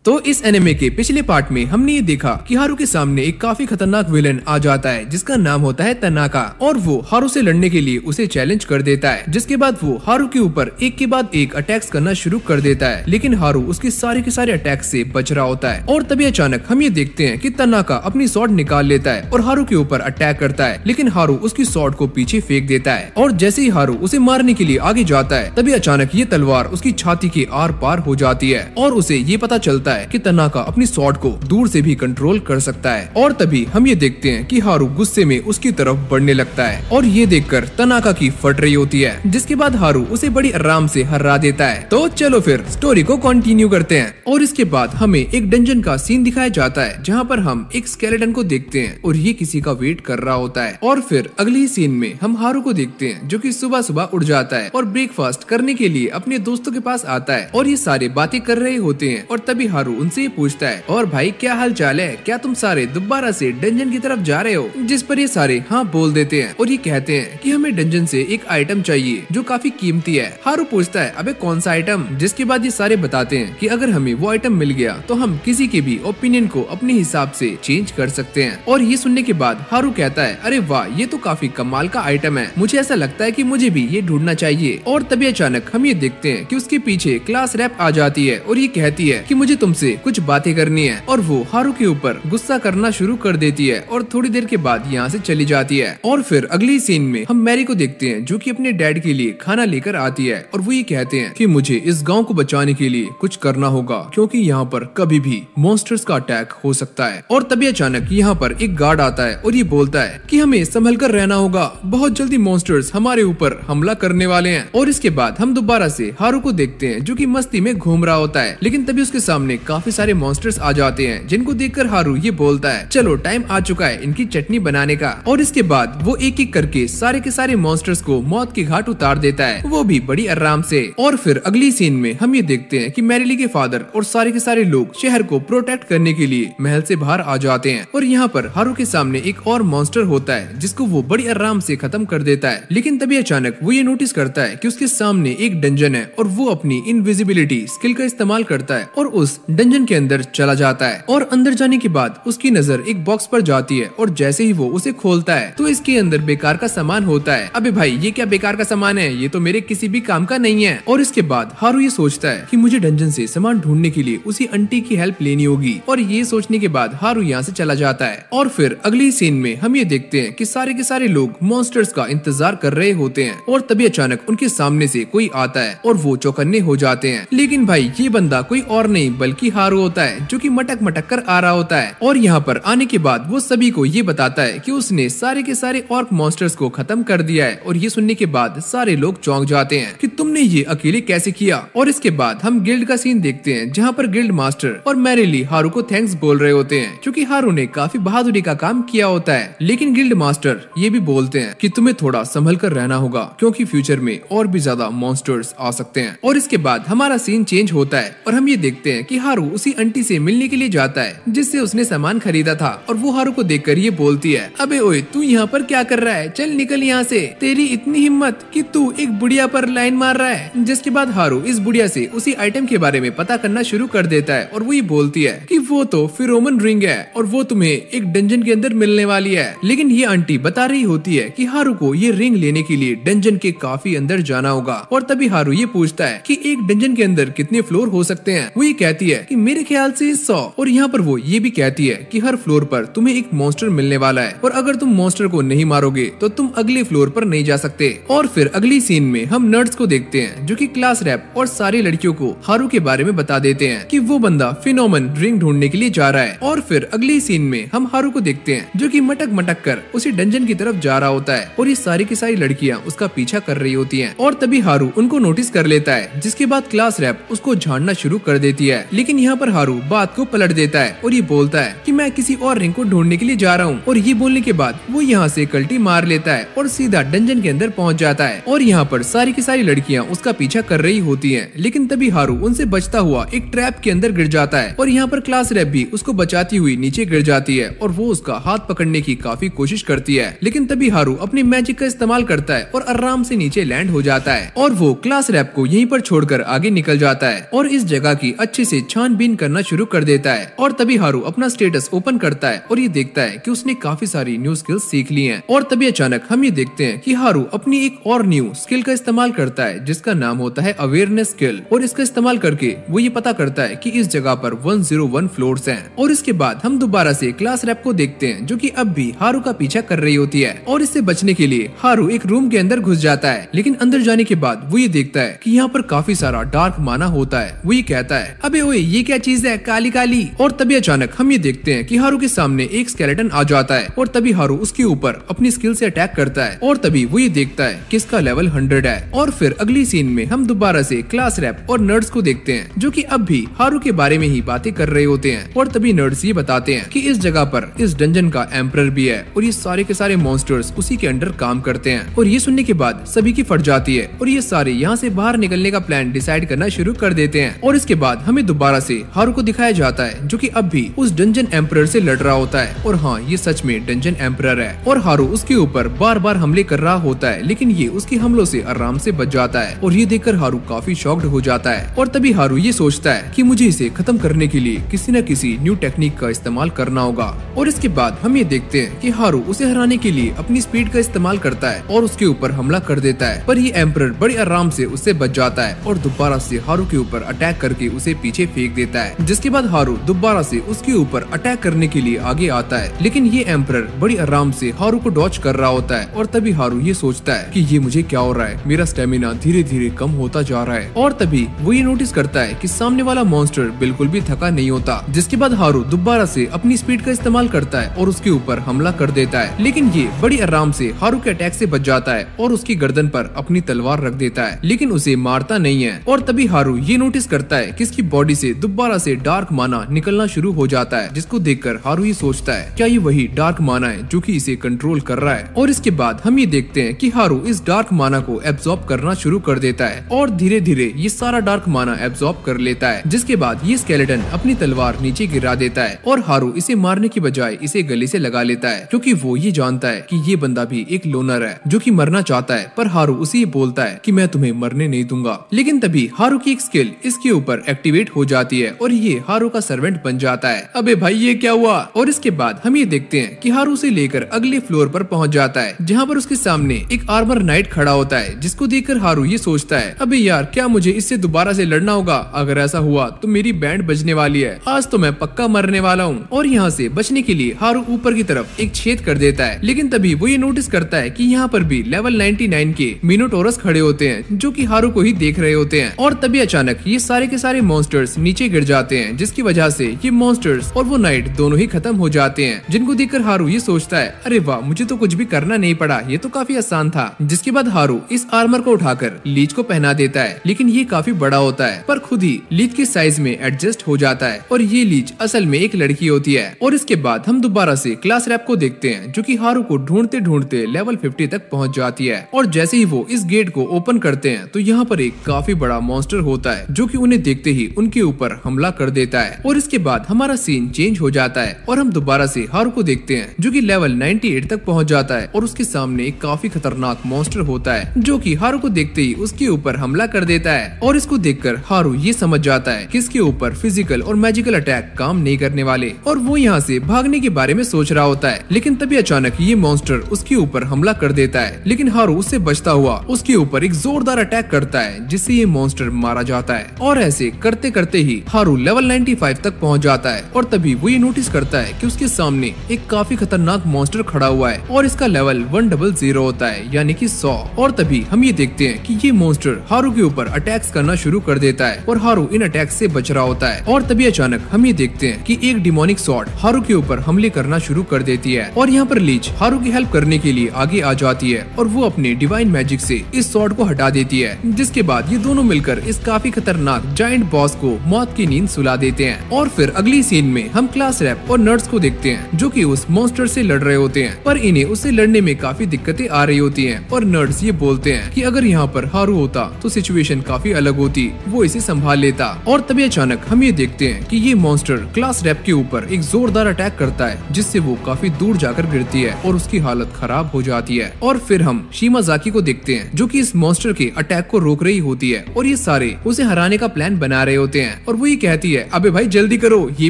तो इस एनिमे के पिछले पार्ट में हमने ये देखा कि हारू के सामने एक काफी खतरनाक विलेन आ जाता है जिसका नाम होता है तनाका, और वो हारू से लड़ने के लिए उसे चैलेंज कर देता है। जिसके बाद वो हारू के ऊपर एक के बाद एक अटैक्स करना शुरू कर देता है, लेकिन हारू उसके सारे अटैक से बच रहा होता है। और तभी अचानक हम ये देखते हैं कि तनाका अपनी स्वॉर्ड निकाल लेता है और हारू के ऊपर अटैक करता है, लेकिन हारू उसकी स्वॉर्ड को पीछे फेंक देता है। और जैसे ही हारू उसे मारने के लिए आगे जाता है तभी अचानक ये तलवार उसकी छाती के आर पार हो जाती है और उसे ये पता चलता है कि तनाका अपनी स्वॉर्ड को दूर से भी कंट्रोल कर सकता है। और तभी हम ये देखते हैं कि हारू गुस्से में उसकी तरफ बढ़ने लगता है और ये देखकर तनाका की फट रही होती है, जिसके बाद हारू उसे बड़ी आराम से हरा देता है। तो चलो फिर स्टोरी को कंटिन्यू करते हैं। और इसके बाद हमें एक डंजन का सीन दिखाया जाता है जहाँ पर हम एक स्केलेटन को देखते हैं और ये किसी का वेट कर रहा होता है। और फिर अगले ही सीन में हम हारू को देखते हैं जो कि सुबह सुबह उठ जाता है और ब्रेकफास्ट करने के लिए अपने दोस्तों के पास आता है और ये सारे बातें कर रहे होते हैं। और तभी हारू उनसे पूछता है, और भाई क्या हाल चाल है, क्या तुम सारे दोबारा से डंजन की तरफ जा रहे हो? जिस पर ये सारे हाँ बोल देते हैं और ये कहते हैं कि हमें डंजन से एक आइटम चाहिए जो काफी कीमती है। हारू पूछता है, अबे कौन सा आइटम? जिसके बाद ये सारे बताते हैं कि अगर हमें वो आइटम मिल गया तो हम किसी के भी ओपिनियन को अपने हिसाब से चेंज कर सकते हैं। और ये सुनने के बाद हारू कहता है, अरे वाह, ये तो काफी कमाल का आइटम है, मुझे ऐसा लगता है कि मुझे भी ये ढूंढना चाहिए। और तभी अचानक हम ये देखते हैं कि उसके पीछे क्लास रैप आ जाती है और ये कहती है कि मुझे तुमसे कुछ बातें करनी है। और वो हारू के ऊपर गुस्सा करना शुरू कर देती है और थोड़ी देर के बाद यहाँ से चली जाती है। और फिर अगली सीन में हम मैरी को देखते हैं जो कि अपने डैड के लिए खाना लेकर आती है और वो ये कहते हैं कि मुझे इस गांव को बचाने के लिए कुछ करना होगा क्योंकि यहाँ पर कभी भी मॉन्स्टर्स का अटैक हो सकता है। और तभी अचानक यहाँ पर एक गार्ड आता है और ये बोलता है कि हमें संभल कर रहना होगा, बहुत जल्दी मॉन्स्टर्स हमारे ऊपर हमला करने वाले हैं। और इसके बाद हम दोबारा से हारू को देखते हैं जो कि मस्ती में घूम रहा होता है, लेकिन तभी उसके सामने काफी सारे मॉन्स्टर्स आ जाते हैं जिनको देखकर हारू ये बोलता है, चलो टाइम आ चुका है इनकी चटनी बनाने का। और इसके बाद वो एक एक करके सारे के सारे मॉन्स्टर्स को मौत के घाट उतार देता है, वो भी बड़ी आराम से। और फिर अगली सीन में हम ये देखते हैं कि मैरिली के फादर और सारे के सारे लोग शहर को प्रोटेक्ट करने के लिए महल से बाहर आ जाते हैं। और यहाँ पर हारू के सामने एक और मॉन्स्टर होता है जिसको वो बड़ी आराम से खत्म कर देता है, लेकिन तभी अचानक वो ये नोटिस करता है कि उसके सामने एक डंजन है और वो अपनी इनविजिबिलिटी स्किल का इस्तेमाल करता है और उस डंजन के अंदर चला जाता है। और अंदर जाने के बाद उसकी नजर एक बॉक्स पर जाती है और जैसे ही वो उसे खोलता है तो इसके अंदर बेकार का सामान होता है। अबे भाई, ये क्या बेकार का सामान है, ये तो मेरे किसी भी काम का नहीं है। और इसके बाद हारू ये सोचता है कि मुझे डंजन से सामान ढूंढने के लिए उसी आंटी की हेल्प लेनी होगी। और ये सोचने के बाद हारू यहाँ से चला जाता है। और फिर अगली सीन में हम ये देखते हैं कि सारे के सारे लोग मॉन्स्टर्स का इंतजार कर रहे होते हैं और तभी अचानक उनके सामने से कोई आता है और वो चौकन्ने हो जाते हैं। लेकिन भाई, ये बंदा कोई और नहीं बल्कि हारू होता है जो कि मटक मटक कर आ रहा होता है। और यहाँ पर आने के बाद वो सभी को ये बताता है कि उसने सारे के सारे ऑर्क मॉन्स्टर्स को खत्म कर दिया है। और ये सुनने के बाद सारे लोग चौंक जाते हैं कि तुमने ये अकेले कैसे किया। और इसके बाद हम गिल्ड का सीन देखते हैं जहाँ पर गिल्ड मास्टर और मैरिली हारू को थैंक्स बोल रहे होते हैं क्योंकि हारू ने काफी बहादुरी का काम किया होता है। लेकिन गिल्ड मास्टर ये भी बोलते हैं कि तुम्हें थोड़ा संभल कर रहना होगा क्योंकि फ्यूचर में और भी ज्यादा मॉन्स्टर्स आ सकते हैं। और इसके बाद हमारा सीन चेंज होता है और हम ये देखते हैं कि हारू उसी आंटी से मिलने के लिए जाता है जिससे उसने सामान खरीदा था। और वो हारू को देखकर ये बोलती है, अबे ओए, तू यहाँ पर क्या कर रहा है, चल निकल यहाँ से, तेरी इतनी हिम्मत कि तू एक बुढ़िया पर लाइन मार रहा है। जिसके बाद हारू इस बुढ़िया से उसी आइटम के बारे में पता करना शुरू कर देता है और वो ये बोलती है कि वो तो फिरोमन रिंग है और वो तुम्हें एक डंजन के अंदर मिलने वाली है। लेकिन ये आंटी बता रही होती है कि हारू को ये रिंग लेने के लिए डंजन के काफी अंदर जाना होगा। और तभी हारू ये पूछता है कि एक डंजन के अंदर कितने फ्लोर हो सकते हैं। वो ये कहती है कि मेरे ख्याल से 100। और यहाँ पर वो ये भी कहती है कि हर फ्लोर पर तुम्हें एक मॉन्स्टर मिलने वाला है और अगर तुम मॉन्स्टर को नहीं मारोगे तो तुम अगले फ्लोर पर नहीं जा सकते। और फिर अगली सीन में हम नर्ड्स को देखते हैं जो कि क्लास रैप और सारी लड़कियों को हारू के बारे में बता देते हैं कि वो बंदा फिनोमन रिंग ढूंढने के लिए जा रहा है। और फिर अगली सीन में हम हारू को देखते हैं जो कि मटक मटक कर उसी डंजन की तरफ जा रहा होता है और ये सारी की सारी लड़कियां उसका पीछा कर रही होती हैं। और तभी हारू उनको नोटिस कर लेता है, जिसके बाद क्लास रैप उसको झाड़ना शुरू कर देती है। लेकिन यहाँ पर हारू बात को पलट देता है और ये बोलता है कि मैं किसी और रिंग को ढूंढने के लिए जा रहा हूँ। और ये बोलने के बाद वो यहाँ से कल्टी मार लेता है और सीधा डंजन के अंदर पहुँच जाता है। और यहाँ पर सारी की सारी लड़कियाँ उसका पीछा कर रही होती है, लेकिन तभी हारू उनसे बचता हुआ एक ट्रैप के अंदर गिर जाता है। और यहाँ पर क्लास रैप भी उसको बचाती हुई नीचे गिर जाती है और वो उसका हाथ पकड़ने की काफी कोशिश करती है, लेकिन तभी हारू अपनी मैजिक का इस्तेमाल करता है और आराम से नीचे लैंड हो जाता है। और वो क्लास रैप को यहीं पर छोड़कर आगे निकल जाता है और इस जगह की अच्छे से छानबीन करना शुरू कर देता है। और तभी हारू अपना स्टेटस ओपन करता है और ये देखता है कि उसने काफी सारी न्यू स्किल्स सीख ली हैं। और तभी अचानक हम ये देखते हैं कि हारू अपनी एक और न्यू स्किल का इस्तेमाल करता है जिसका नाम होता है अवेयरनेस स्किल। और इसका इस्तेमाल करके वो ये पता करता है कि इस जगह पर 101 फ्लोर्स हैं। और इसके बाद हम दोबारा से क्लास रैप को देखते हैं जो कि अब भी हारू का पीछा कर रही होती है। और इससे बचने के लिए हारू एक रूम के अंदर घुस जाता है, लेकिन अंदर जाने के बाद वो ये देखता है कि यहाँ पर काफी सारा डार्क माना होता है। वो ये कहता है, अबे ओए ये क्या चीज है काली काली। और तभी अचानक हम ये देखते हैं कि हारू के सामने एक स्केलेटन आ जाता है और तभी हारू उसके ऊपर अपनी स्किल से अटैक करता है। और तभी वो ये देखता है कि इसका लेवल 100 है। और फिर अगली सीन में हम दोबारा से क्लास रैप और नर्ड्स को देखते हैं जो कि अब भी हारू के बारे में ही बातें कर रहे होते हैं। और तभी नर्ड्स ये बताते हैं कि इस जगह पर इस डंजन का एम्परर भी है और ये सारे के सारे मॉन्स्टर्स उसी के अंडर काम करते हैं। और ये सुनने के बाद सभी की फट जाती है और ये सारे यहाँ से बाहर निकलने का प्लान डिसाइड करना शुरू कर देते हैं। और इसके बाद हमें दोबारा से हारू को दिखाया जाता है जो कि अब भी उस डंजन एम्परर से लड़ रहा होता है। और हाँ, ये सच में डंजन एम्परर है और हारू उसके ऊपर बार बार हमले कर रहा होता है, लेकिन ये उसके हमलों से आराम से बच जाता है। और ये देखकर हारू काफी शॉक्ड हो जाता है। और तभी हारू ये सोचता है कि मुझे इसे खत्म करने के लिए किसी न किसी न्यू टेक्निक का इस्तेमाल करना होगा। और इसके बाद हम ये देखते हैं कि हारू उसे हराने के लिए अपनी स्पीड का इस्तेमाल करता है और उसके ऊपर हमला कर देता है, पर ये एम्परर बड़ी आराम से उससे बच जाता है और दोबारा से हारू के ऊपर अटैक करके उसे पीछे फेंक देता है। जिसके बाद हारू दोबारा से उसके ऊपर अटैक करने के लिए आगे आता है, लेकिन ये एम्परर बड़ी आराम से हारू को डॉच कर रहा होता है। और तभी हारू ये सोचता है कि ये मुझे क्या हो रहा है, मेरा स्टेमिना धीरे धीरे कम होता जा रहा है। और तभी वो ये नोटिस करता है कि सामने वाला मॉन्स्टर बिल्कुल भी थका नहीं होता। जिसके बाद हारू दोबारा से अपनी स्पीड का इस्तेमाल करता है और उसके ऊपर हमला कर देता है, लेकिन ये बड़ी आराम से हारू के अटैक से बच जाता है और उसकी गर्दन पर अपनी तलवार रख देता है, लेकिन उसे मारता नहीं है। और तभी हारू ये नोटिस करता है कि इसकी बॉडी से दोबारा से डार्क माना निकलना शुरू हो जाता है, जिसको देखकर हारू ये सोचता है क्या ये वही डार्क माना है जो कि इसे कंट्रोल कर रहा है। और इसके बाद हम ये देखते हैं कि हारू इस डार्क माना को एब्जॉर्ब करना शुरू कर देता है और धीरे धीरे ये सारा डार्क माना एब्जॉर्ब कर लेता है। जिसके बाद ये स्केलेटन अपनी तलवार नीचे गिरा देता है और हारू इसे मारने की बजाय इसे गले से लगा लेता है, क्योंकि वो ये जानता है कि ये बंदा भी एक लोनर है जो कि मरना चाहता है। पर हारू उसे ये बोलता है कि मैं तुम्हें मरने नहीं दूंगा। लेकिन तभी हारू की एक स्किल इसके ऊपर एक्टिवेट हो जाती है और ये हारू का सर्वेंट बन जाता है। अबे भाई ये क्या हुआ। और इसके बाद हम ये देखते हैं कि हारू से लेकर अगले फ्लोर पर पहुंच जाता है, जहाँ पर उसके सामने एक आर्मर नाइट खड़ा होता है, जिसको देखकर हारू ये सोचता है अबे यार क्या मुझे इससे दोबारा से लड़ना होगा। अगर ऐसा हुआ तो मेरी बैंड बजने वाली है, आज तो मैं पक्का मरने वाला हूँ। और यहाँ से बचने के लिए हारू ऊपर की तरफ एक छेद कर देता है, लेकिन तभी वो ये नोटिस करता है कि यहाँ पर भी लेवल 99 के मिनोटोरस खड़े होते हैं जो कि हारू को ही देख रहे होते हैं। और तभी अचानक ये सारे के सारे मॉन्स्टर्स नीचे गिर जाते हैं, जिसकी वजह से ये मॉन्स्टर्स और वो नाइट दोनों ही खत्म हो जाते हैं, जिनको देखकर हारू ये सोचता है अरे वाह मुझे तो कुछ भी करना नहीं पड़ा, ये तो काफी आसान था। जिसके बाद हारू इस आर्मर को उठाकर लीच को पहना देता है, लेकिन ये काफी बड़ा होता है पर खुद ही लीच के साइज में एडजस्ट हो जाता है और ये लीच असल में एक लड़की होती है। और इसके बाद हम दोबारा से क्लास रैप को देखते हैं जो कि हारू को ढूंढते ढूंढते लेवल 50 तक पहुंच जाती है। और जैसे ही वो इस गेट को ओपन करते हैं तो यहाँ पर एक काफी बड़ा मॉन्स्टर होता है जो कि उन्हें देखते ही उनके ऊपर हमला कर देता है। और इसके बाद हमारा सीन चेंज हो जाता है और हम दोबारा से हारू को देखते हैं जो कि लेवल 98 तक पहुंच जाता है और उसके सामने एक काफी खतरनाक मॉन्स्टर होता है जो कि हारू को देखते ही उसके ऊपर हमला कर देता है। और इसको देखकर हारू ये समझ जाता है कि इसके ऊपर फिजिकल और मैजिकल अटैक काम नहीं करने वाले और वो यहाँ से भागने के बारे में सोच रहा होता है, लेकिन तभी अचानक ये मॉन्स्टर उसके ऊपर हमला कर देता है, लेकिन हारू उससे बचता हुआ उसके ऊपर एक जोरदार अटैक करता है जिससे ये मॉन्स्टर मारा जाता है। और ऐसे करते करते ही हारू लेवल 95 तक पहुंच जाता है और तभी वो ये नोटिस करता है कि उसके सामने एक काफी खतरनाक मॉन्स्टर खड़ा हुआ है और इसका लेवल 100 होता है, यानी कि 100। और तभी हम ये देखते हैं कि ये मॉन्स्टर हारू के ऊपर अटैक्स करना शुरू कर देता है और हारू इन अटैक से बच रहा होता है। और तभी अचानक हम ये देखते हैं कि एक डिमोनिक सॉर्ड हारू के ऊपर हमले करना शुरू कर देती है और यहाँ पर लीच हारू की हेल्प करने के लिए आगे आ जाती है और वो अपने डिवाइन मैजिक से इस सॉर्ड को हटा देती है। जिसके बाद ये दोनों मिलकर इस काफी खतरनाक जायंट बॉस को मौत की नींद सुला देते हैं। और फिर अगली सीन में हम क्लास रैप और नर्ड्स को देखते हैं जो कि उस मॉन्स्टर से लड़ रहे होते हैं, पर इन्हें उससे लड़ने में काफी दिक्कतें आ रही होती हैं। और नर्ड्स ये बोलते हैं कि अगर यहाँ पर हारू होता तो सिचुएशन काफी अलग होती, वो इसे संभाल लेता। और तभी अचानक हम ये देखते हैं कि ये मॉन्स्टर क्लास रैप के ऊपर एक जोरदार अटैक करता है जिससे वो काफी दूर जाकर गिरती है और उसकी हालत खराब हो जाती है। और फिर हम शिमाज़ाकी को देखते हैं जो कि इस मॉन्स्टर के अटैक को रोक रही होती है और ये सारे उसे हराने का प्लान बना रहे होते हैं। और वो ये कहती है, अबे भाई जल्दी करो, ये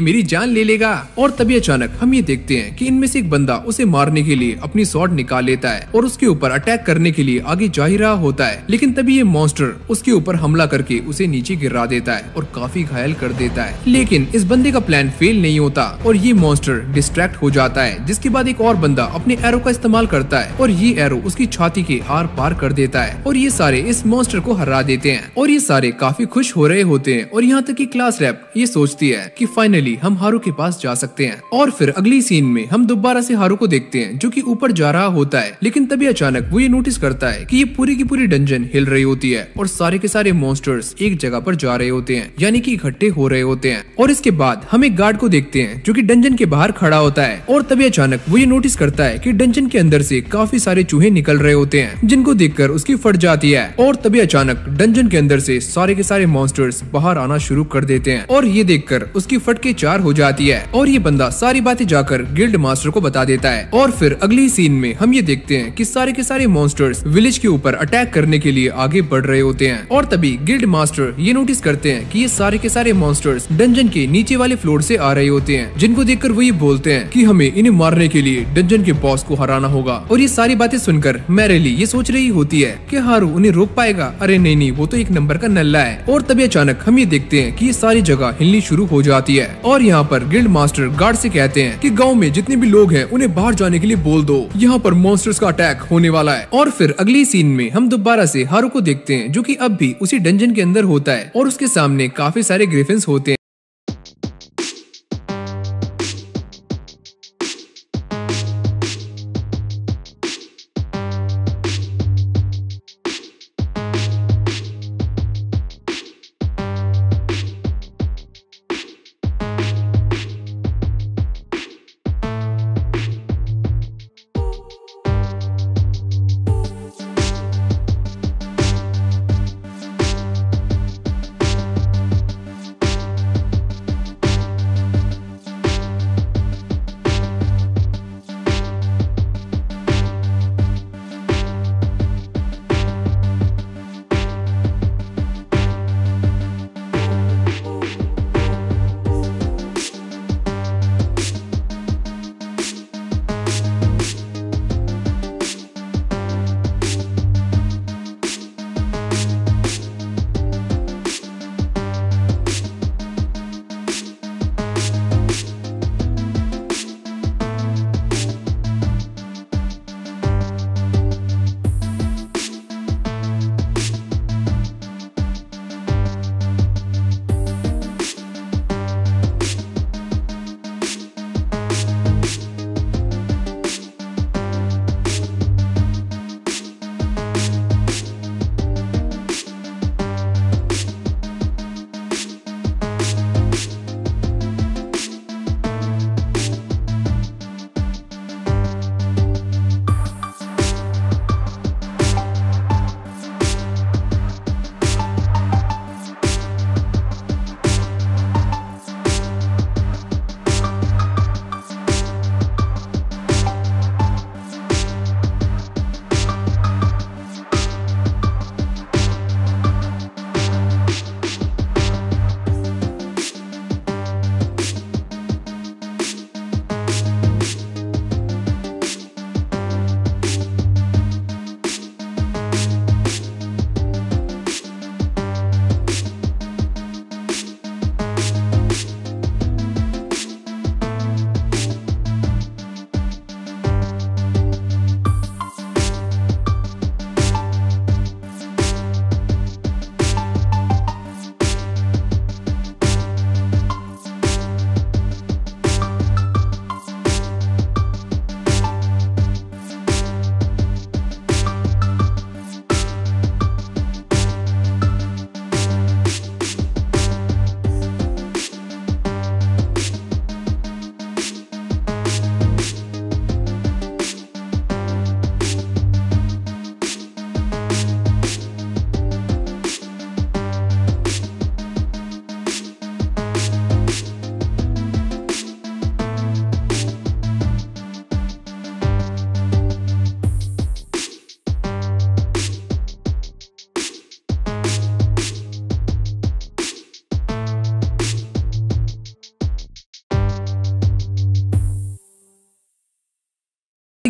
मेरी जान ले लेगा। और तभी अचानक हम ये देखते हैं कि इनमें से एक बंदा उसे मारने के लिए अपनी स्वॉर्ड निकाल लेता है और उसके ऊपर अटैक करने के लिए आगे जा ही रहा होता है, लेकिन तभी ये मॉन्स्टर उसके ऊपर हमला करके उसे नीचे गिरा देता है और काफी घायल कर देता है। लेकिन इस बंदे का प्लान फेल नहीं होता और ये मॉन्स्टर डिस्ट्रैक्ट हो जाता है, जिसके बाद एक और बंदा अपने एरो का इस्तेमाल करता है और ये एरो उसकी छाती के आर पार कर देता है और ये सारे इस मॉन्स्टर को हरा देते हैं और ये सारे काफी खुश हो रहे होते हैं। और यहाँ तक कि क्लास रैप ये सोचती है कि फाइनली हम हारू के पास जा सकते हैं। और फिर अगली सीन में हम दोबारा से हारू को देखते हैं जो कि ऊपर जा रहा होता है, लेकिन तभी अचानक वो ये नोटिस करता है कि ये पूरी की पूरी डंजन हिल रही होती है और सारे के सारे मॉन्स्टर्स एक जगह पर जा रहे होते हैं, यानी कि इकट्ठे हो रहे होते हैं। और इसके बाद हम एक गार्ड को देखते हैं जो कि डंजन के बाहर खड़ा होता है और तभी अचानक वो ये नोटिस करता है कि डंजन के अंदर से काफी सारे चूहे निकल रहे होते हैं, जिनको देखकर उसकी फट जाती है। और तभी अचानक डंजन के अंदर से सारे के सारे मॉन्स्टर्स बाहर आना शुरू कर देते हैं और ये देखकर उसकी फट के चार हो जाती है और ये बंदा सारी बातें जाकर गिल्ड मास्टर को बता देता है। और फिर अगली सीन में हम ये देखते हैं कि सारे के सारे मॉन्स्टर्स विलेज के ऊपर अटैक करने के लिए आगे बढ़ रहे होते हैं और तभी गिल्ड मास्टर ये नोटिस करते हैं कि ये सारे के सारे मॉन्स्टर्स डंजन के नीचे वाले फ्लोर से आ रहे होते हैं, जिनको देखकर वो ये बोलते हैं कि हमें इन्हें मारने के लिए डंजन के बॉस को हराना होगा। और ये सारी बातें सुनकर मैरेली ये सोच रही होती है कि हारू उन्हें रोक पाएगा। अरे नहीं, वो तो एक नंबर का नल्ला है। और तभी अचानक हम ये देखते हैं कि ये सारी जगह हिलनी शुरू हो जाती है और यहाँ पर गिल्ड मास्टर गार्ड से कहते हैं कि गाँव में जितने भी लोग हैं उन्हें बाहर जाने के लिए बोल दो, यहाँ पर मॉन्स्टर्स का अटैक होने वाला है। और फिर अगली सीन में हम दोबारा से हारू को देखते हैं जो कि अब भी उसी डंजन के अंदर होता है और उसके सामने काफी सारे ग्रिफिन्स होते हैं।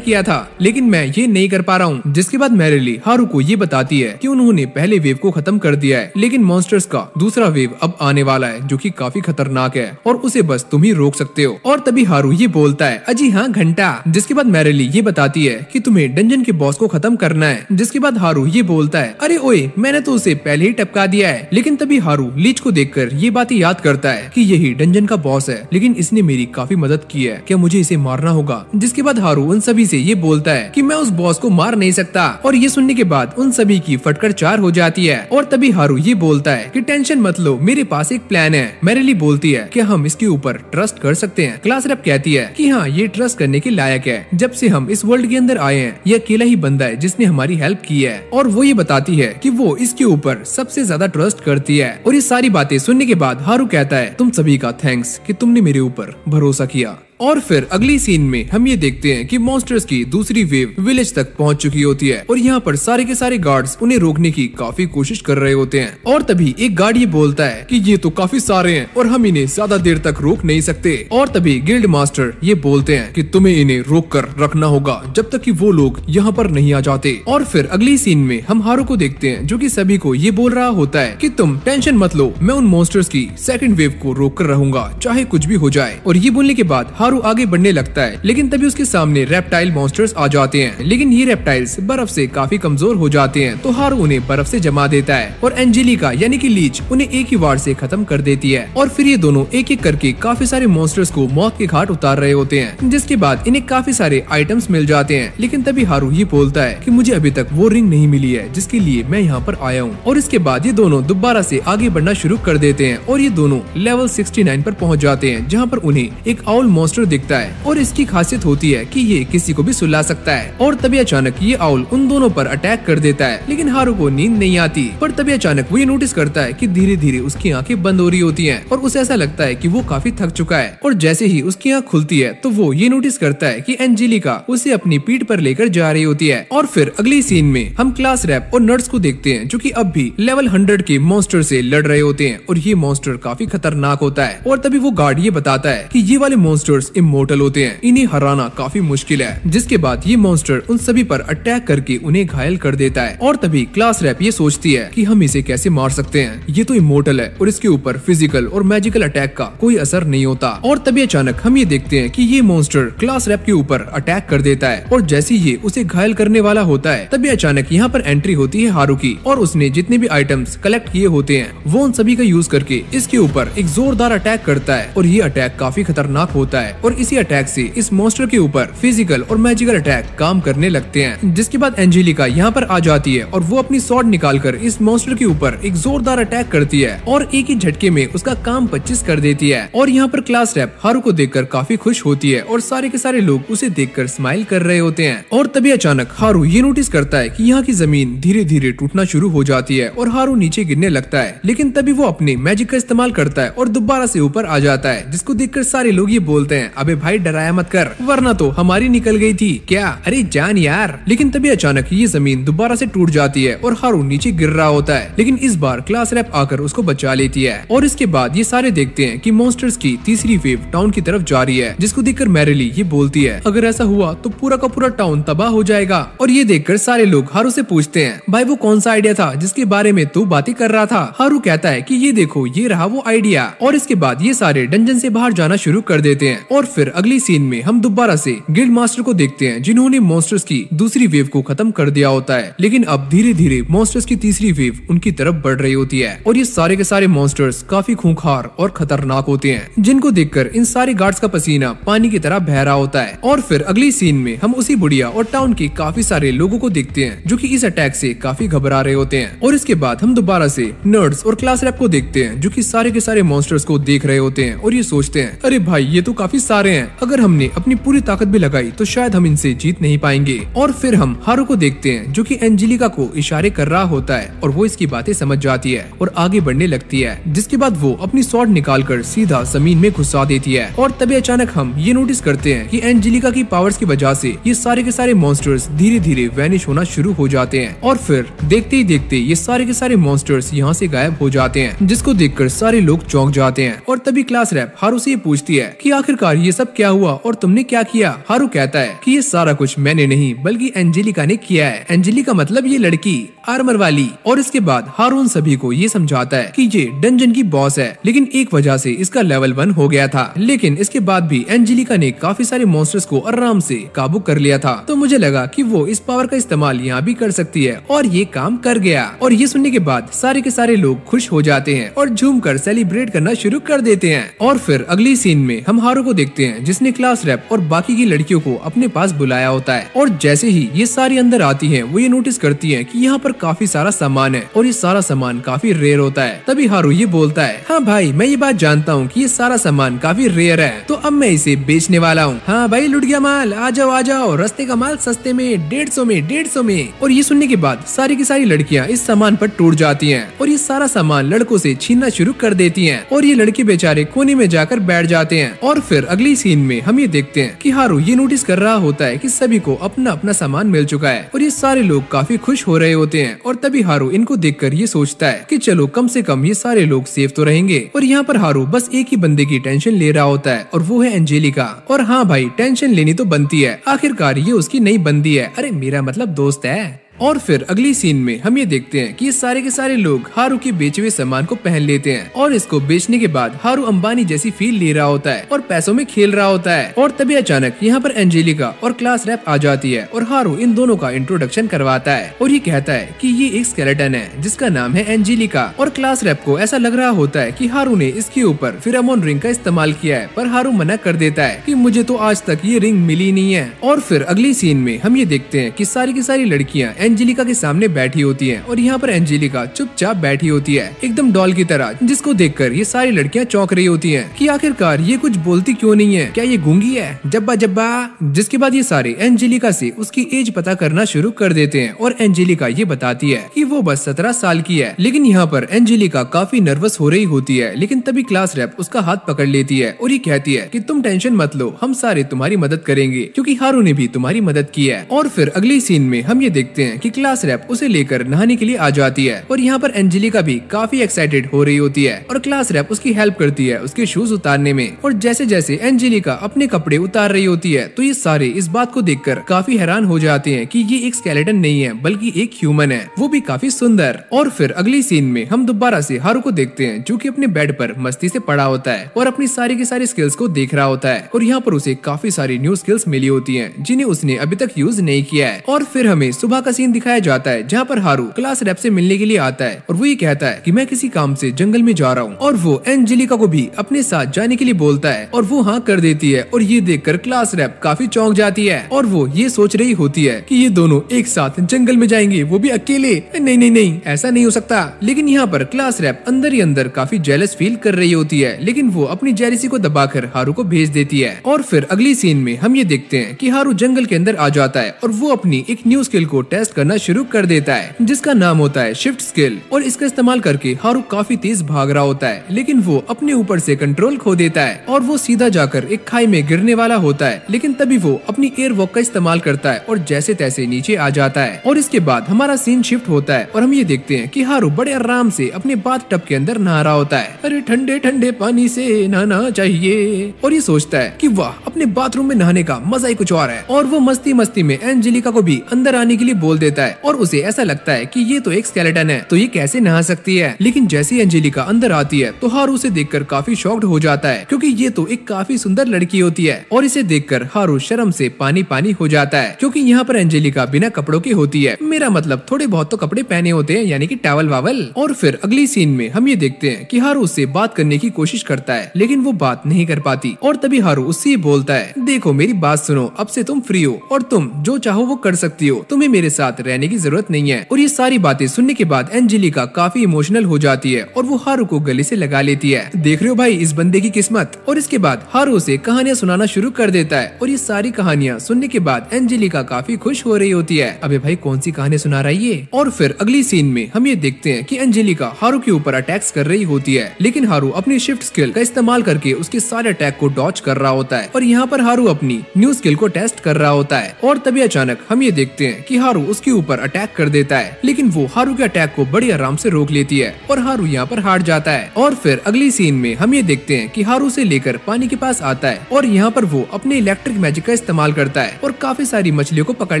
किया था, लेकिन मैं ये नहीं कर पा रहा हूँ। जिसके बाद मैरिली हारू को ये बताती है कि उन्होंने पहले वेव को खत्म कर दिया है, लेकिन मॉन्स्टर्स का दूसरा वेव अब आने वाला है जो कि काफी खतरनाक है और उसे बस तुम ही रोक सकते हो। और तभी हारू ये बोलता है, अजी हाँ घंटा। जिसके बाद मैरिली ये बताती है कि तुम्हें डंजन के बॉस को खत्म करना है। जिसके बाद हारू ये बोलता है, अरे ओए मैंने तो उसे पहले ही टपका दिया है। लेकिन तभी हारू लीच को देखकर ये बातें याद करता है कि यही डंजन का बॉस है, लेकिन इसने मेरी काफी मदद की है, क्या मुझे इसे मारना होगा। जिसके बाद हारू उन सभी से ये बोलता है कि मैं उस बॉस को मार नहीं सकता। और ये सुनने के बाद उन सभी की फटकर 4 हो जाती है। और तभी हारू ये बोलता है कि टेंशन मत लो, मेरे पास एक प्लान है। मैरिली बोलती है कि हम इसके ऊपर ट्रस्ट कर सकते हैं। क्लास रेप कहती है कि हाँ ये ट्रस्ट करने के लायक है। जब से हम इस वर्ल्ड के अंदर आए हैं ये अकेला ही बंदा है जिसने हमारी हेल्प की है। और वो ये बताती है कि वो इसके ऊपर सबसे ज्यादा ट्रस्ट करती है। और ये सारी बातें सुनने के बाद हारू कहता है, तुम सभी का थैंक्स कि तुमने मेरे ऊपर भरोसा किया। और फिर अगली सीन में हम ये देखते हैं कि मॉन्स्टर्स की दूसरी वेव विलेज तक पहुंच चुकी होती है और यहाँ पर सारे के सारे गार्ड्स उन्हें रोकने की काफी कोशिश कर रहे होते हैं। और तभी एक गार्ड ये बोलता है कि ये तो काफी सारे हैं और हम इन्हें ज्यादा देर तक रोक नहीं सकते। और तभी गिल्ड मास्टर ये बोलते हैं कि तुम्हें इन्हें रोक कर रखना होगा जब तक कि वो लोग यहाँ पर नहीं आ जाते। और फिर अगली सीन में हम हारू को देखते हैं जो कि सभी को ये बोल रहा होता है कि तुम टेंशन मत लो, मैं उन मॉन्स्टर्स की सेकंड वेव को रोक कर रहूंगा चाहे कुछ भी हो जाए। और ये बोलने के बाद हारू आगे बढ़ने लगता है, लेकिन तभी उसके सामने रेप्टाइल मॉन्स्टर्स आ जाते हैं। लेकिन ये रेप्टाइल्स बर्फ से काफी कमजोर हो जाते हैं, तो हारू उन्हें बर्फ से जमा देता है और एंजेलिका यानी कि लीच उन्हें एक ही वार से खत्म कर देती है। और फिर ये दोनों एक एक करके काफी सारे मॉन्स्टर्स को मौत के घाट उतार रहे होते हैं, जिसके बाद इन्हें काफी सारे आइटम्स मिल जाते हैं। लेकिन तभी हारू ये बोलता है कि मुझे अभी तक वो रिंग नहीं मिली है जिसके लिए मैं यहाँ पर आया हूँ। और इसके बाद ये दोनों दोबारा से आगे बढ़ना शुरू कर देते हैं और ये दोनों लेवल 69 पर पहुँच जाते हैं, जहाँ पर उन्हें एक आउल मॉन्स्टर दिखता है और इसकी खासियत होती है कि ये किसी को भी सुला सकता है। और तभी अचानक ये आउल उन दोनों पर अटैक कर देता है, लेकिन हारू को नींद नहीं आती। पर तभी अचानक वो ये नोटिस करता है कि धीरे धीरे उसकी आंखें बंद हो रही होती हैं और उसे ऐसा लगता है कि वो काफी थक चुका है। और जैसे ही उसकी आंख खुलती है तो वो ये नोटिस करता है कि एंजेलिका उसे अपनी पीठ पर लेकर जा रही होती है। और फिर अगली सीन में हम क्लास रैप और नर्ड्स को देखते हैं जो कि अब भी लेवल 100 के मॉन्स्टर से लड़ रहे होते हैं और ये मॉन्स्टर काफी खतरनाक होता है। और तभी वो गार्ड ये बताता है कि ये वाले मॉन्स्टर्स इमोर्टल होते हैं, इन्हें हराना काफी मुश्किल है। जिसके बाद ये मॉन्स्टर उन सभी पर अटैक करके उन्हें घायल कर देता है। और तभी क्लास रैप ये सोचती है कि हम इसे कैसे मार सकते हैं, ये तो इमोर्टल है और इसके ऊपर फिजिकल और मैजिकल अटैक का कोई असर नहीं होता। और तभी अचानक हम ये देखते हैं कि ये मॉन्स्टर क्लास रैप के ऊपर अटैक कर देता है और जैसे ये उसे घायल करने वाला होता है तभी अचानक यहाँ पर एंट्री होती है हारू की और उसने जितने भी आइटम्स कलेक्ट किए होते हैं वो उन सभी का यूज करके इसके ऊपर एक जोरदार अटैक करता है। और ये अटैक काफी खतरनाक होता है और इसी अटैक से इस मॉन्स्टर के ऊपर फिजिकल और मैजिकल अटैक काम करने लगते हैं। जिसके बाद एंजेलिका यहाँ पर आ जाती है और वो अपनी स्वॉर्ड निकालकर इस मॉन्स्टर के ऊपर एक जोरदार अटैक करती है और एक ही झटके में उसका काम 25 कर देती है। और यहाँ पर क्लास रैप हारू को देखकर काफी खुश होती है और सारे के सारे लोग उसे देखकर स्माइल कर रहे होते हैं। और तभी अचानक हारू ये नोटिस करता है कि यहाँ की जमीन धीरे धीरे टूटना शुरू हो जाती है और हारू नीचे गिरने लगता है। लेकिन तभी वो अपने मैजिक का इस्तेमाल करता है और दोबारा से ऊपर आ जाता है, जिसको देखकर सारे लोग ये बोलते हैं, अबे भाई डराया मत कर, वरना तो हमारी निकल गई थी क्या, अरे जान यार। लेकिन तभी अचानक ये जमीन दोबारा से टूट जाती है और हारू नीचे गिर रहा होता है, लेकिन इस बार क्लास रैप आकर उसको बचा लेती है। और इसके बाद ये सारे देखते हैं कि मॉन्स्टर्स की तीसरी वेव टाउन की तरफ जा रही है, जिसको देखकर मैरिली ये बोलती है, अगर ऐसा हुआ तो पूरा का पूरा टाउन तबाह हो जाएगा। और ये देखकर सारे लोग हारू से पूछते हैं, भाई वो कौन सा आइडिया था जिसके बारे में तू बातें कर रहा था। हारू कहता है कि ये देखो ये रहा वो आइडिया। और इसके बाद ये सारे डंजन से बाहर जाना शुरू कर देते हैं। और फिर अगली सीन में हम दोबारा से गिल्ड मास्टर को देखते हैं जिन्होंने मॉन्स्टर्स की दूसरी वेव को खत्म कर दिया होता है, लेकिन अब धीरे धीरे मॉन्स्टर्स की तीसरी वेव उनकी तरफ बढ़ रही होती है। और ये सारे के सारे मॉन्स्टर्स काफी खूंखार और खतरनाक होते हैं, जिनको देखकर इन सारे गार्ड्स का पसीना पानी की तरह बह रहा होता है। और फिर अगली सीन में हम उसी बुढ़िया और टाउन के काफी सारे लोगों को देखते हैं जो कि इस अटैक से काफी घबरा रहे होते हैं। और इसके बाद हम दोबारा से नर्ड्स और क्लास रैप को देखते हैं जो कि सारे के सारे मॉन्स्टर्स को देख रहे होते हैं और ये सोचते हैं, अरे भाई ये तो काफी सारे हैं, अगर हमने अपनी पूरी ताकत भी लगाई तो शायद हम इनसे जीत नहीं पाएंगे। और फिर हम हारू को देखते हैं जो कि एंजेलिका को इशारे कर रहा होता है और वो इसकी बातें समझ जाती है और आगे बढ़ने लगती है, जिसके बाद वो अपनी स्वॉर्ड निकालकर सीधा जमीन में घुसा देती है। और तभी अचानक हम ये नोटिस करते हैं कि एंजेलिका की पावर्स की वजह से ये सारे के सारे मॉन्स्टर्स धीरे धीरे वैनिश होना शुरू हो जाते हैं। और फिर देखते ही देखते ये सारे के सारे मॉन्स्टर्स यहाँ से गायब हो जाते हैं, जिसको देखकर सारे लोग चौंक जाते हैं। और तभी क्लास रैप हारू से ये पूछती है कि आखिरकार आखिरकार ये सब क्या हुआ और तुमने क्या किया? हारू कहता है कि ये सारा कुछ मैंने नहीं बल्कि एंजेलिका ने किया है। एंजेलिका मतलब ये लड़की आर्मर वाली। और इसके बाद हारू उन सभी को ये समझाता है कि ये डंजन की बॉस है, लेकिन एक वजह से इसका लेवल 1 हो गया था, लेकिन इसके बाद भी एंजेलिका ने काफी सारे मॉन्स्टर्स को आराम से काबू कर लिया था। तो मुझे लगा कि वो इस पावर का इस्तेमाल यहाँ भी कर सकती है और ये काम कर गया। और ये सुनने के बाद सारे के सारे लोग खुश हो जाते हैं और झूमकर सेलिब्रेट करना शुरू कर देते हैं। और फिर अगली सीन में हम हारू को देखते हैं जिसने क्लास रैप और बाकी की लड़कियों को अपने पास बुलाया होता है। और जैसे ही ये सारी अंदर आती हैं, वो ये नोटिस करती हैं कि यहाँ पर काफी सारा सामान है और ये सारा सामान काफी रेयर होता है। तभी हारू ये बोलता है, हाँ भाई मैं ये बात जानता हूँ कि ये सारा सामान काफी रेयर है, तो अब मैं इसे बेचने वाला हूँ। हाँ भाई लुट गया माल, आ जाओ, रास्ते का माल सस्ते में 150 में। और ये सुनने के बाद सारी की सारी लड़कियाँ इस सामान पर टूट जाती हैं और ये सारा सामान लड़कों से छीनना शुरू कर देती हैं और ये लड़के बेचारे कोने में जाकर बैठ जाते हैं। और फिर अगली सीन में हम ये देखते हैं कि हारू ये नोटिस कर रहा होता है कि सभी को अपना अपना सामान मिल चुका है और ये सारे लोग काफी खुश हो रहे होते हैं। और तभी हारू इनको देखकर ये सोचता है कि चलो कम से कम ये सारे लोग सेफ तो रहेंगे। और यहाँ पर हारू बस एक ही बंदे की टेंशन ले रहा होता है और वो है एंजेलिका। और हाँ भाई टेंशन लेनी तो बनती है, आखिरकार ये उसकी नई बंदी है, अरे मेरा मतलब दोस्त है। और फिर अगली सीन में हम ये देखते हैं कि ये सारे के सारे लोग हारू के बेचे हुए सामान को पहन लेते हैं और इसको बेचने के बाद हारू अंबानी जैसी फील ले रहा होता है और पैसों में खेल रहा होता है। और तभी अचानक यहाँ पर एंजेलिका और क्लास रैप आ जाती है और हारू इन दोनों का इंट्रोडक्शन करवाता है और ये कहता है कि ये एक स्केलेटन है जिसका नाम है एंजेलिका। और क्लास रैप को ऐसा लग रहा होता है कि हारू ने इसके ऊपर फेरोमोन रिंग का इस्तेमाल किया है, पर हारू मना कर देता है कि मुझे तो आज तक ये रिंग मिली नहीं है। और फिर अगली सीन में हम ये देखते हैं कि सारी की सारी लड़कियां एंजेलिका के सामने बैठी होती हैं और यहाँ पर एंजेलिका चुपचाप बैठी होती है एकदम डॉल की तरह, जिसको देखकर ये सारी लड़कियां चौंक रही होती हैं कि आखिरकार ये कुछ बोलती क्यों नहीं है, क्या ये गूंगी है? जब्बा जब्बा। जिसके बाद ये सारे एंजेलिका से उसकी एज पता करना शुरू कर देते हैं और एंजेलिका ये बताती है कि वो बस 17 साल की है। लेकिन यहाँ पर एंजेलिका काफी नर्वस हो रही होती है, लेकिन तभी क्लास रैप उसका हाथ पकड़ लेती है और ये कहती है कि तुम टेंशन मत लो, हम सारे तुम्हारी मदद करेंगे क्योंकि हारू ने भी तुम्हारी मदद की है। और फिर अगली सीन में हम ये देखते हैं कि क्लास रैप उसे लेकर नहाने के लिए आ जाती है और यहाँ पर एंजेलिका भी काफी एक्साइटेड हो रही होती है और क्लास रैप उसकी हेल्प करती है उसके शूज उतारने में। और जैसे जैसे एंजेलिका अपने कपड़े उतार रही होती है तो ये सारे इस बात को देखकर काफी हैरान हो जाते हैं कि ये एक स्केलेटन नहीं है बल्कि एक ह्यूमन है, वो भी काफी सुंदर। और फिर अगली सीन में हम दोबारा से हारू को देखते हैं जो कि अपने बेड पर मस्ती से पड़ा होता है और अपनी सारी की सारी स्किल्स को देख रहा होता है और यहाँ पर उसे काफी सारी न्यू स्किल्स मिली होती हैं जिन्हें उसने अभी तक यूज नहीं किया है। और फिर हमें सुबह का सीन दिखाया जाता है जहाँ पर हारू क्लास रैप से मिलने के लिए आता है और वो ये कहता है कि मैं किसी काम से जंगल में जा रहा हूँ और वो एंजेलिका को भी अपने साथ जाने के लिए बोलता है और वो हाँ कर देती है। और ये देखकर क्लास रैप काफी चौंक जाती है और वो ये सोच रही होती है कि ये दोनों एक साथ जंगल में जाएंगे, वो भी अकेले। नहीं नहीं नहीं, ऐसा नहीं हो सकता। लेकिन यहाँ पर क्लास रैप अंदर ही अंदर काफी जेलस फील कर रही होती है, लेकिन वो अपनी जेलसी को दबाकर हारू को भेज देती है। और फिर अगली सीन में हम ये देखते हैं कि हारू जंगल के अंदर आ जाता है और वो अपनी एक न्यू स्किल को टेस्ट करना शुरू कर देता है जिसका नाम होता है शिफ्ट स्किल। और इसका इस्तेमाल करके हारू काफी तेज भाग रहा होता है, लेकिन वो अपने ऊपर से कंट्रोल खो देता है और वो सीधा जाकर एक खाई में गिरने वाला होता है। लेकिन तभी वो अपनी एयर वॉक का इस्तेमाल करता है और जैसे तैसे नीचे आ जाता है। और इसके बाद हमारा सीन शिफ्ट होता है और हम ये देखते हैं कि हारू बड़े आराम से अपने बाथ टब के अंदर नहा रहा होता है। अरे ठंडे ठंडे पानी से नहाना चाहिए। और ये सोचता है कि वाह, अपने बाथरूम में नहाने का मजा ही कुछ और है। और वो मस्ती मस्ती में एंजेलिका को भी अंदर आने के लिए बोल देता है और उसे ऐसा लगता है कि ये तो एक स्केलेटन है, तो ये कैसे नहा सकती है। लेकिन जैसे एंजेलिका अंदर आती है तो हारू उसे देखकर काफी शॉक्ड हो जाता है क्योंकि ये तो एक काफी सुंदर लड़की होती है। और इसे देखकर हारू शर्म से पानी पानी हो जाता है क्योंकि यहाँ पर एंजेलिका बिना कपड़ों की होती है, मेरा मतलब थोड़े बहुत तो कपड़े पहने होते हैं, यानी कि टॉवल वावल। और फिर अगली सीन में हम ये देखते हैं कि हारू उससे बात करने की कोशिश करता है लेकिन वो बात नहीं कर पाती। और तभी हारू उससे बोलता है, देखो मेरी बात सुनो, अब से तुम फ्री हो और तुम जो चाहो वो कर सकती हो, तुम्हें मेरे साथ रहने की जरूरत नहीं है। और ये सारी बातें सुनने के बाद एंजेलिका काफी इमोशनल हो जाती है और वो हारू को गले से लगा लेती है। देख रहे हो भाई इस बंदे की किस्मत। और इसके बाद हारू उसे कहानियां सुनाना शुरू कर देता है और ये सारी कहानियां सुनने के बाद एंजेलिका काफी खुश हो रही होती है। अबे भाई कौन सी कहानी सुना रहा है ये। और फिर अगली सीन में हम ये देखते हैं कि एंजेलिका हारू के ऊपर अटैक्स कर रही होती है, लेकिन हारू अपनी शिफ्ट स्किल का इस्तेमाल करके उसके सारे अटैक को डॉच कर रहा होता है। और यहाँ पर हारू अपनी न्यू स्किल को टेस्ट कर रहा होता है। और तभी अचानक हम ये देखते हैं कि हारू उस उसके ऊपर अटैक कर देता है, लेकिन वो हारू के अटैक को बड़ी आराम से रोक लेती है और हारू यहाँ पर हार जाता है। और फिर अगली सीन में हम ये देखते हैं कि हारू से लेकर पानी के पास आता है और यहाँ पर वो अपने इलेक्ट्रिक मैजिक का इस्तेमाल करता है और काफी सारी मछलियों को पकड़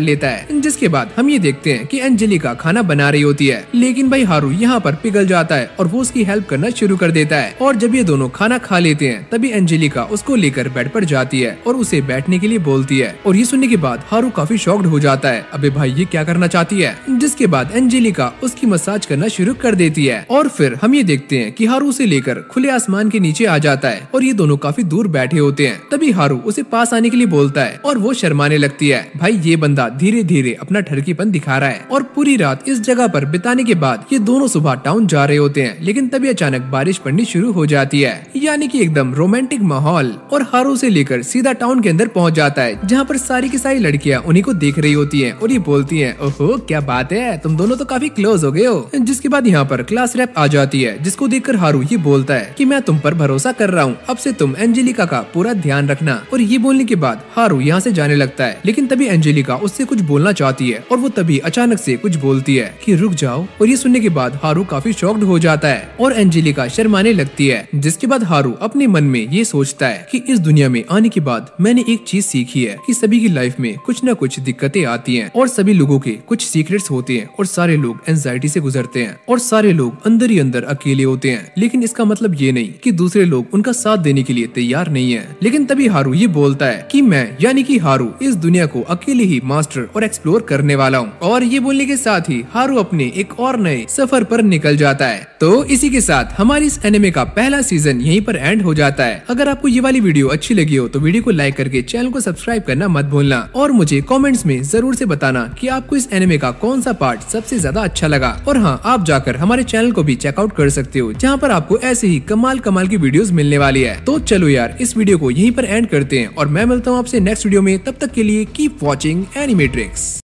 लेता है। जिसके बाद हम ये देखते हैं कि एंजेलिका खाना बना रही होती है, लेकिन भाई हारू यहाँ पर पिघल जाता है और वो उसकी हेल्प करना शुरू कर देता है। और जब ये दोनों खाना खा लेते हैं तभी एंजेलिका उसको लेकर बेड पर जाती है और उसे बैठने के लिए बोलती है। और ये सुनने के बाद हारू काफी शॉक्ड हो जाता है, अबे भाई ये क्या करना चाहती है। जिसके बाद एंजेलिका उसकी मसाज करना शुरू कर देती है। और फिर हम ये देखते हैं कि हारू से लेकर खुले आसमान के नीचे आ जाता है और ये दोनों काफी दूर बैठे होते हैं। तभी हारू उसे पास आने के लिए बोलता है और वो शर्माने लगती है। भाई ये बंदा धीरे धीरे अपना ठरकीपन दिखा रहा है। और पूरी रात इस जगह पर बिताने के बाद ये दोनों सुबह टाउन जा रहे होते हैं, लेकिन तभी अचानक बारिश पड़नी शुरू हो जाती है, यानी कि एकदम रोमांटिक माहौल। और हारू से लेकर सीधा टाउन के अंदर पहुंच जाता है, जहाँ पर सारी की सारी लड़कियां उन्हीं को देख रही होती हैं और ये बोलती हैं, ओहो क्या बात है, तुम दोनों तो काफी क्लोज हो गए हो। जिसके बाद यहाँ पर क्लास रेप आ जाती है, जिसको देखकर हारू ये बोलता है कि मैं तुम पर भरोसा कर रहा हूँ, अब से तुम एंजेलिका का पूरा ध्यान रखना। और ये बोलने के बाद हारू यहाँ से जाने लगता है, लेकिन तभी एंजेलिका उससे कुछ बोलना चाहती है और वो तभी अचानक से कुछ बोलती है कि रुक जाओ। और ये सुनने के बाद हारू काफी शॉक्ड हो जाता है और एंजेलिका शर्माने लगती है। जिसके बाद हारू अपने मन में ये सोचता है कि इस दुनिया में आने के बाद मैंने एक चीज सीखी है कि सभी की लाइफ में कुछ न कुछ दिक्कतें आती हैं और सभी लोगों के कुछ सीक्रेट्स होते हैं और सारे लोग एंजाइटी से गुजरते हैं और सारे लोग अंदर ही अंदर अकेले होते हैं, लेकिन इसका मतलब ये नहीं कि दूसरे लोग उनका साथ देने के लिए तैयार नहीं है। लेकिन तभी हारू ये बोलता है कि मैं यानी कि हारू इस दुनिया को अकेले ही मास्टर और एक्सप्लोर करने वाला हूँ। और ये बोलने के साथ ही हारू अपने एक और नए सफर पर निकल जाता है। तो इसी के साथ हमारी इस एनिमे का पहला सीजन यहीं पर एंड हो जाता है। अगर आपको ये वाली वीडियो अच्छी लगी हो तो वीडियो को लाइक करके चैनल को सब्सक्राइब करना मत भूलना और मुझे कमेंट्स में जरूर से बताना कि आपको इस एनिमे का कौन सा पार्ट सबसे ज्यादा अच्छा लगा। और हाँ, आप जाकर हमारे चैनल को भी चेकआउट कर सकते हो, जहाँ पर आपको ऐसे ही कमाल कमाल की वीडियोस मिलने वाली है। तो चलो यार, इस वीडियो को यहीं पर एंड करते हैं और मैं मिलता हूँ आपसे नेक्स्ट वीडियो में। तब तक के लिए कीप वॉचिंग एनिमेट्रिक्स।